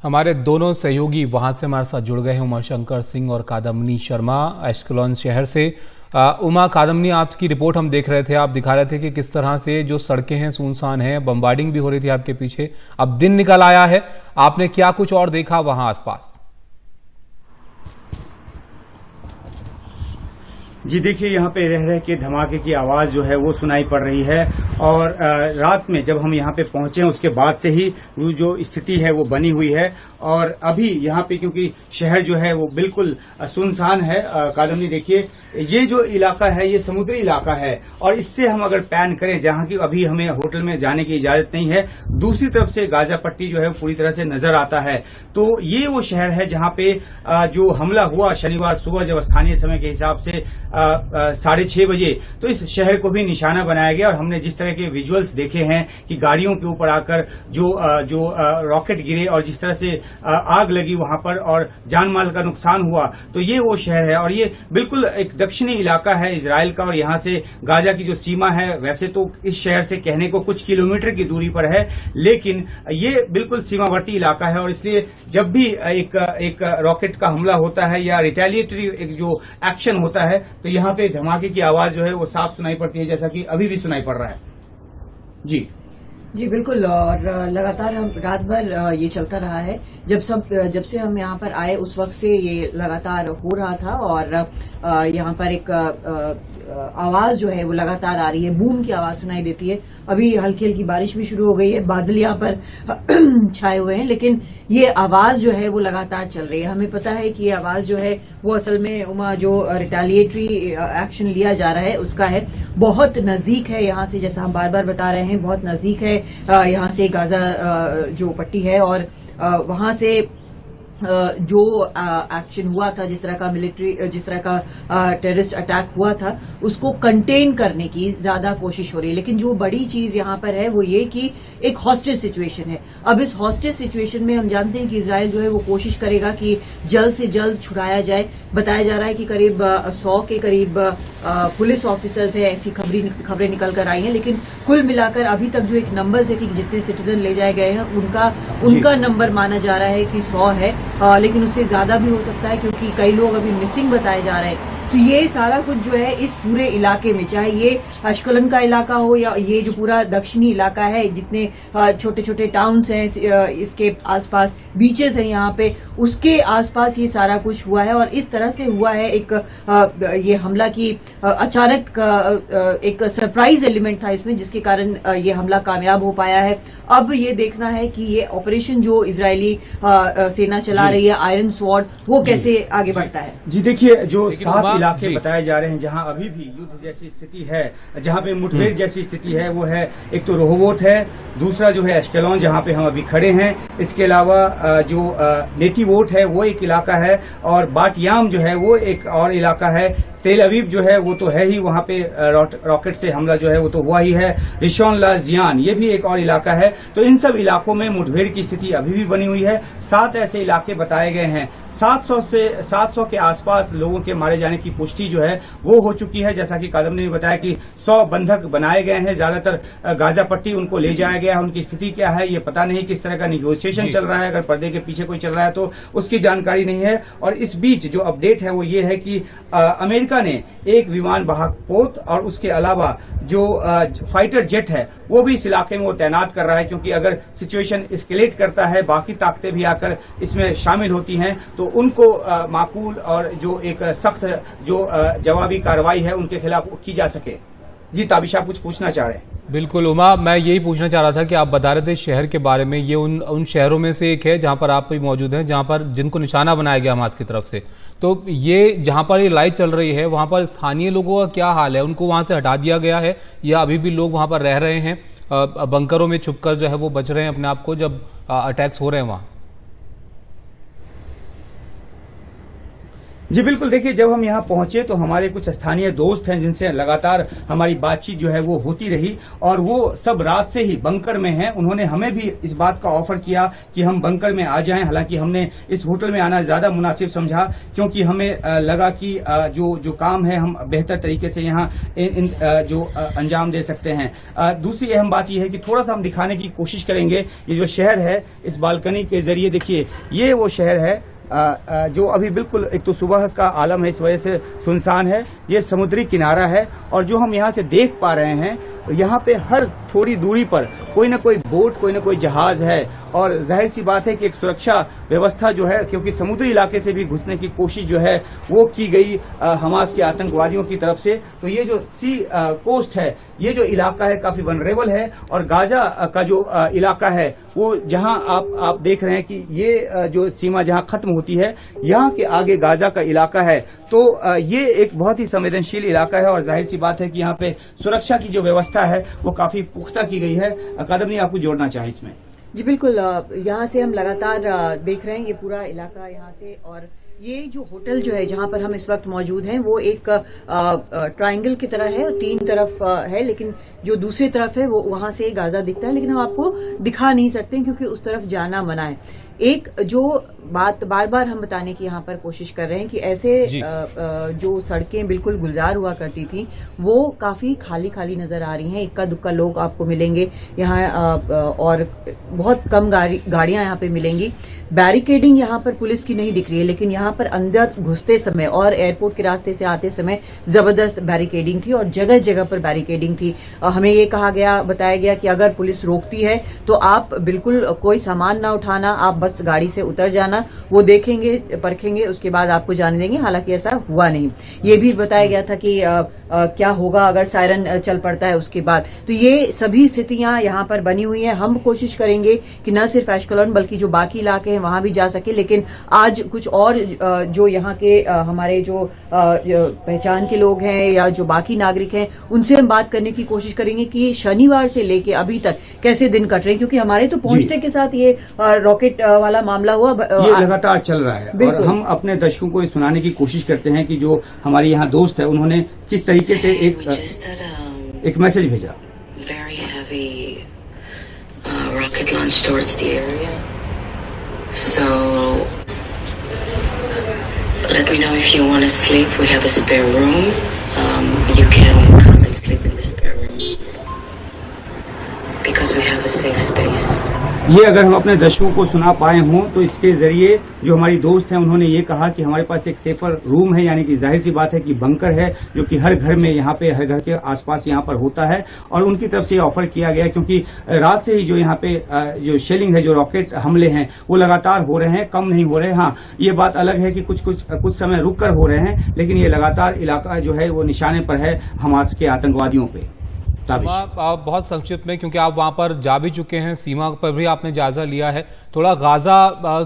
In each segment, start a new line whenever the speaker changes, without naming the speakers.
हमारे दोनों सहयोगी वहां से हमारे साथ जुड़ गए हैं, उमाशंकर सिंह और कादम्बनी शर्मा एश्केलॉन शहर से। उमा, कादम्बनी, आपकी रिपोर्ट हम देख रहे थे, आप दिखा रहे थे कि किस तरह से जो सड़कें हैं सुनसान हैं, बम्बार्डिंग भी हो रही थी आपके पीछे। अब दिन निकल आया है, आपने क्या कुछ और देखा वहां आसपास?
जी देखिए, यहाँ पे रह रह के धमाके की आवाज़ जो है वो सुनाई पड़ रही है। और रात में जब हम यहाँ पे पहुंचे उसके बाद से ही जो स्थिति है वो बनी हुई है। और अभी यहाँ पे क्योंकि शहर जो है वो बिल्कुल सुनसान है। कादम्बनी, देखिए ये जो इलाका है ये समुद्री इलाका है और इससे हम अगर पैन करें जहाँ की अभी हमें होटल में जाने की इजाजत नहीं है, दूसरी तरफ से गाजा पट्टी जो है पूरी तरह से नजर आता है। तो ये वो शहर है जहाँ पे जो हमला हुआ शनिवार सुबह जब स्थानीय समय के हिसाब से 6:30 बजे, तो इस शहर को भी निशाना बनाया गया। और हमने जिस तरह के विजुअल्स देखे हैं कि गाड़ियों के ऊपर आकर जो रॉकेट गिरे और जिस तरह से आग लगी वहां पर और जान माल का नुकसान हुआ, तो ये वो शहर है। और ये बिल्कुल एक दक्षिणी इलाका है इजराइल का और यहाँ से गाजा की जो सीमा है वैसे तो इस शहर से कहने को कुछ किलोमीटर की दूरी पर है, लेकिन ये बिल्कुल सीमावर्ती इलाका है। और इसलिए जब भी एक रॉकेट का हमला होता है या रिटेलिएटरी एक जो एक्शन होता है, तो यहाँ पे धमाके की आवाज जो है वो साफ सुनाई पड़ती है, जैसा कि अभी भी सुनाई पड़ रहा है। जी
बिल्कुल। और लगातार हम रात भर ये चलता रहा है। जब से हम यहाँ पर आए उस वक्त से ये लगातार हो रहा था। और यहाँ पर एक आवाज जो है वो लगातार आ रही है, बूम की आवाज सुनाई देती है। अभी हल्की हल्की बारिश भी शुरू हो गई है, बादल यहाँ पर छाए हुए हैं, लेकिन ये आवाज जो है वो लगातार चल रही है। हमें पता है कि ये आवाज जो है वो असल में उमा जो रिटेलिएटरी एक्शन लिया जा रहा है उसका है। बहुत नजदीक है यहाँ से, जैसा हम बार बार बता रहे हैं, बहुत नजदीक है यहाँ से गाजा जो पट्टी है। और वहां से जो एक्शन हुआ था, जिस तरह का टेररिस्ट अटैक हुआ था, उसको कंटेन करने की ज्यादा कोशिश हो रही है। लेकिन जो बड़ी चीज यहाँ पर है वो ये कि एक हॉस्टेज सिचुएशन है। अब इस हॉस्टेज सिचुएशन में हम जानते हैं कि इजराइल जो है वो कोशिश करेगा कि जल्द से जल्द छुड़ाया जाए। बताया जा रहा है कि करीब 100 के करीब पुलिस ऑफिसर्स है, ऐसी खबरें निकल कर आई हैं। लेकिन कुल मिलाकर अभी तक जो एक नंबर है कि जितने सिटीजन ले जाए गए हैं उनका नंबर माना जा रहा है कि 100 है। लेकिन उससे ज्यादा भी हो सकता है क्योंकि कई लोग अभी मिसिंग बताए जा रहे हैं। तो ये सारा कुछ जो है इस पूरे इलाके में, चाहे ये एश्केलॉन का इलाका हो या ये जो पूरा दक्षिणी इलाका है, जितने छोटे छोटे टाउन्स हैं, इसके आसपास बीचेस हैं यहाँ पे, उसके आसपास ये सारा कुछ हुआ है। और इस तरह से हुआ है ये हमला की अचानक एक सरप्राइज एलिमेंट था इसमें, जिसके कारण ये हमला कामयाब हो पाया है। अब ये देखना है कि ये ऑपरेशन जो इजरायली सेना चला रही है, आयरन स्वॉर्ड, वो कैसे आगे बढ़ता है।
जी देखिए, जो 7 इलाके बताए जा रहे हैं जहां अभी भी युद्ध जैसी स्थिति है, जहां पे मुठभेड़ जैसी स्थिति है, वो है एक तो रोहोवोत है, दूसरा जो है एश्केलॉन जहां पे हम अभी खड़े हैं, इसके अलावा जो नेतिवोट है वो एक इलाका है, और बाटयाम जो है वो एक और इलाका है। तेल अवीव जो है वो तो है ही, वहां पे रॉकेट से हमला जो है वो तो हुआ ही है। रिशोन लाजियान ये भी एक और इलाका है। तो इन सब इलाकों में मुठभेड़ की स्थिति अभी भी बनी हुई है। 7 ऐसे इलाके बताए गए हैं। 700 के आसपास लोगों के मारे जाने की पुष्टि जो है वो हो चुकी है। जैसा कि कादम्बनी ने बताया कि 100 बंधक बनाए गए हैं, ज्यादातर गाजा पट्टी उनको ले जाया गया है। उनकी स्थिति क्या है ये पता नहीं, किस तरह का निगोशिएशन चल रहा है, अगर पर्दे के पीछे कोई चल रहा है तो उसकी जानकारी नहीं है। और इस बीच जो अपडेट है वो ये है कि अमेरिका ने एक विमान वाहक पोत और उसके अलावा जो फाइटर जेट है वो भी इस इलाके में वो तैनात कर रहा है, क्योंकि अगर सिचुएशन एस्केलेट करता है, बाकी ताकतें भी आकर इसमें शामिल होती हैं, तो उनको माकूल और जो एक सख्त जो जवाबी कार्रवाई है उनके खिलाफ की जा सके। जी ताबिशा, कुछ पूछना चाह रहे हैं?
बिल्कुल उमा, मैं यही पूछना चाह रहा था कि आप बता रहे थे शहर के बारे में, ये उन शहरों में से एक है जहां पर आप भी मौजूद हैं, जहां पर जिनको निशाना बनाया गया हमास की तरफ से। तो ये जहां पर ये लाइव चल रही है वहां पर स्थानीय लोगों का क्या हाल है? उनको वहां से हटा दिया गया है या अभी भी लोग वहां पर रह रहे हैं, बंकरों में छुपकर जो है वो बच रहे हैं अपने आप को जब अटैक्स हो रहे हैं वहां?
जी बिल्कुल, देखिए जब हम यहाँ पहुंचे तो हमारे कुछ स्थानीय दोस्त हैं जिनसे लगातार हमारी बातचीत जो है वो होती रही, और वो सब रात से ही बंकर में हैं। उन्होंने हमें भी इस बात का ऑफर किया कि हम बंकर में आ जाएं। हालांकि हमने इस होटल में आना ज्यादा मुनासिब समझा, क्योंकि हमें लगा कि जो काम है हम बेहतर तरीके से यहाँ अंजाम दे सकते हैं। दूसरी अहम बात यह है कि थोड़ा सा हम दिखाने की कोशिश करेंगे। ये जो शहर है, इस बालकनी के जरिए देखिए, ये वो शहर है जो अभी बिल्कुल, एक तो सुबह का आलम है इस वजह से सुनसान है, ये समुद्री किनारा है, और जो हम यहाँ से देख पा रहे हैं यहाँ पे हर थोड़ी दूरी पर कोई ना कोई बोट, कोई ना कोई जहाज है। और जाहिर सी बात है कि एक सुरक्षा व्यवस्था जो है, क्योंकि समुद्री इलाके से भी घुसने की कोशिश जो है वो की गई हमास के आतंकवादियों की तरफ से। तो ये जो सी कोस्ट है, ये जो इलाका है काफी वनरेबल है, और गाजा का जो इलाका है वो जहां आप देख रहे हैं कि ये जो सीमा जहां खत्म होती है, यहाँ के आगे गाजा का इलाका है। तो ये एक बहुत ही संवेदनशील इलाका है, और जाहिर सी बात है कि यहाँ पे सुरक्षा की जो व्यवस्था है वो काफी पुख्ता की गई है। कादम्बनी, आपको जोड़ना चाहे इसमें?
जी बिल्कुल, यहाँ से हम लगातार देख रहे हैं ये पूरा इलाका यहाँ से, और ये जो होटल जो है जहाँ पर हम इस वक्त मौजूद हैं वो एक ट्रायंगल की तरह है, 3 तरफ है, लेकिन जो दूसरी तरफ है वो वहां से गाजा दिखता है, लेकिन हम आपको दिखा नहीं सकते क्योंकि उस तरफ जाना मना है। एक जो बात बार बार हम बताने की यहाँ पर कोशिश कर रहे हैं कि ऐसे जो सड़कें बिल्कुल गुलजार हुआ करती थी वो काफी खाली खाली नजर आ रही हैं। इक्का दुक्का लोग आपको मिलेंगे यहाँ, और बहुत कम गाड़ियां यहाँ पे मिलेंगी। बैरिकेडिंग यहाँ पर पुलिस की नहीं दिख रही है, लेकिन यहाँ पर अंदर घुसते समय और एयरपोर्ट के रास्ते से आते समय जबरदस्त बैरिकेडिंग थी, और जगह जगह पर बैरिकेडिंग थी। हमें ये बताया गया कि अगर पुलिस रोकती है तो आप बिल्कुल कोई सामान ना उठाना, आप बस गाड़ी से उतर जाना, वो देखेंगे, परखेंगे, उसके बाद आपको जाने देंगे। हालांकि ऐसा हुआ नहीं। ये भी बताया गया था कि क्या होगा अगर सायरन चल पड़ता है उसके बाद। तो ये सभी स्थितियां यहाँ पर बनी हुई हैं। हम कोशिश करेंगे कि न सिर्फ एशकलोन बल्कि जो बाकी इलाके हैं वहां भी जा सके, लेकिन आज कुछ और जो यहाँ के हमारे जो पहचान के लोग हैं या जो बाकी नागरिक हैं उनसे हम बात करने की कोशिश करेंगे कि शनिवार से लेके अभी तक कैसे दिन कट रहे हैं, क्योंकि हमारे तो पहुंचने के साथ ये रॉकेट वाला मामला हुआ, ये
लगातार चल रहा है। और हम अपने दर्शकों को सुनाने की कोशिश करते हैं कि जो हमारे यहाँ दोस्त है उन्होंने किस तरीके से एक मैसेज भेजा।
Very heavy rocket launch towards the area. So let me know if you want to sleep. We have a spare room. You can come and sleep in the spare room because we have a safe space.
ये अगर हम अपने दर्शकों को सुना पाए हों तो इसके जरिए जो हमारी दोस्त हैं उन्होंने ये कहा कि हमारे पास एक सेफर रूम है, यानी कि जाहिर सी बात है कि बंकर है जो कि हर घर में यहाँ पे, हर घर के आसपास यहाँ पर होता है। और उनकी तरफ से ऑफर किया गया क्योंकि रात से ही जो यहाँ पे जो शेलिंग है, जो रॉकेट हमले हैं वो लगातार हो रहे हैं, कम नहीं हो रहे। हाँ, ये बात अलग है कि कुछ समय रुक कर हो रहे हैं, लेकिन ये लगातार इलाका जो है वो निशाने पर है हमास के आतंकवादियों पे।
आप बहुत संक्षिप्त में, क्योंकि आप वहां पर जा भी चुके हैं, सीमा पर भी आपने जायजा लिया है, थोड़ा गाजा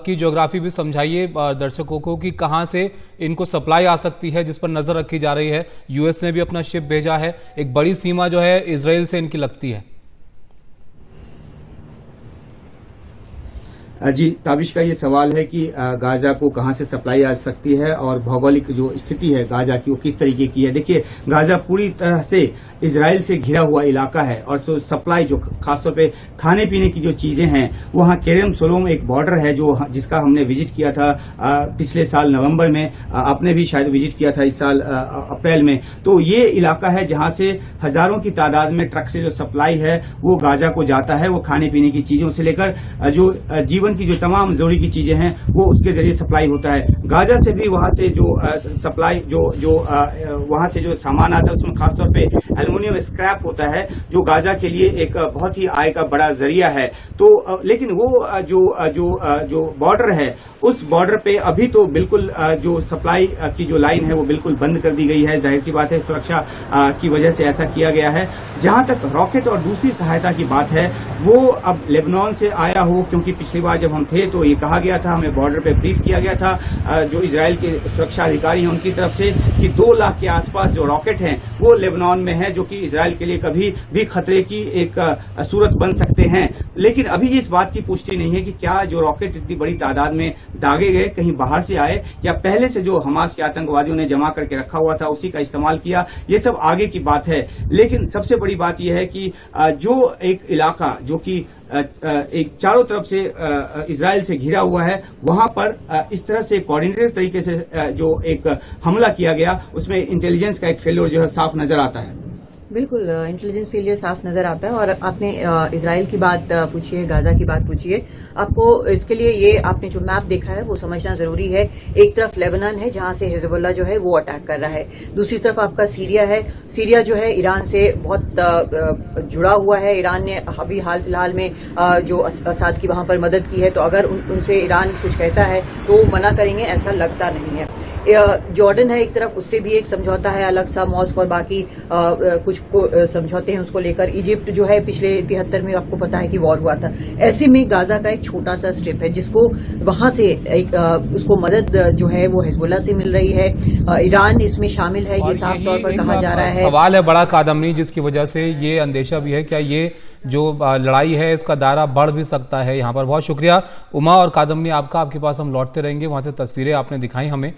की ज्योग्राफी भी समझाइए दर्शकों को कि कहां से इनको सप्लाई आ सकती है, जिस पर नजर रखी जा रही है। यूएस ने भी अपना शिप भेजा है, एक बड़ी सीमा जो है इजराइल से इनकी लगती है।
जी, ताबिश का ये सवाल है कि गाजा को कहां से सप्लाई आ सकती है और भौगोलिक जो स्थिति है गाजा की वो किस तरीके की है। देखिए, गाजा पूरी तरह से इजराइल से घिरा हुआ इलाका है, और सप्लाई जो खासतौर पे खाने पीने की जो चीजें हैं, वहां केरम सोलोम एक बॉर्डर है जिसका हमने विजिट किया था पिछले साल नवंबर में। आपने भी शायद विजिट किया था इस साल अप्रैल में। तो ये इलाका है जहां से हजारों की तादाद में ट्रक से जो सप्लाई है वो गाजा को जाता है। वो खाने पीने की चीजों से लेकर जो जीवन की जो तमाम जरूरी की चीजें हैं वो उसके जरिए सप्लाई होता है। गाजा से भी वहां से जो सप्लाई वहां से जो सामान आता है उसमें खासतौर पे एल्युमिनियम स्क्रैप होता है, जो गाजा के लिए एक बहुत ही आय का बड़ा जरिया है। तो लेकिन वो जो बॉर्डर है, उस बॉर्डर पे अभी तो बिल्कुल जो सप्लाई की जो लाइन है वो बिल्कुल बंद कर दी गई है। जाहिर सी बात है, सुरक्षा की वजह से ऐसा किया गया है। जहां तक रॉकेट और दूसरी सहायता की बात है, वो अब लेबनान से आया हो, क्योंकि पिछली बार वहाँ जब हम थे तो ये कहा गया था, हमें बॉर्डर पे ब्रीफ किया गया था जो इजराइल के सुरक्षा अधिकारी हैं उनकी तरफ से कि 2 लाख के आसपास जो रॉकेट हैं वो लेबनान में है, जो कि इजराइल के लिए कभी भी खतरे की एक सूरत बन सकते हैं। लेकिन अभी इस बात की पुष्टि नहीं है कि क्या जो रॉकेट इतनी बड़ी तादाद में दागे गए कहीं बाहर से आए या पहले से जो हमास के आतंकवादियों ने जमा करके रखा हुआ था उसी का इस्तेमाल किया, ये सब आगे की बात है। लेकिन सबसे बड़ी बात यह है कि जो एक इलाका जो कि एक चारों तरफ से इजराइल से घिरा हुआ है, वहां पर इस तरह से कोऑर्डिनेटेड तरीके से जो एक हमला किया गया उसमें इंटेलिजेंस का एक फेलियर जो है साफ नजर आता है।
बिल्कुल, इंटेलिजेंस फेलियर साफ नजर आता है। और आपने इजराइल की बात पूछी है, गाजा की बात पूछी है, आपको इसके लिए ये आपने जो मैप देखा है वो समझना जरूरी है। एक तरफ लेबनान है जहां से हिजबुल्लाह जो है वो अटैक कर रहा है, दूसरी तरफ आपका सीरिया है। सीरिया जो है ईरान से बहुत जुड़ा हुआ है। ईरान ने अभी हाल फिलहाल में जो असाद की वहां पर मदद की है, तो अगर उनसे ईरान कुछ कहता है तो वो मना करेंगे, ऐसा लगता नहीं है। जॉर्डन है एक तरफ, उससे भी एक समझौता है अलग सा, मॉस्क और बाकी कुछ को समझौते हैं उसको लेकर। इजिप्ट जो है पिछले 73 में आपको पता है कि वॉर हुआ था। ऐसे में गाजा का एक छोटा सा स्ट्रिप है जिसको वहां से एक उसको मदद जो है वो हिजबुल्लाह से मिल रही है। ईरान इसमें शामिल है, ये साफ तौर पर कहा जा रहा है।
सवाल है बड़ा कादमनी, जिसकी वजह से ये अंदेशा भी है क्या ये जो लड़ाई है इसका दायरा बढ़ भी सकता है यहाँ पर। बहुत शुक्रिया उमा और कादमनी आपका, आपके पास हम लौटते रहेंगे, वहां से तस्वीरें आपने दिखाई हमें।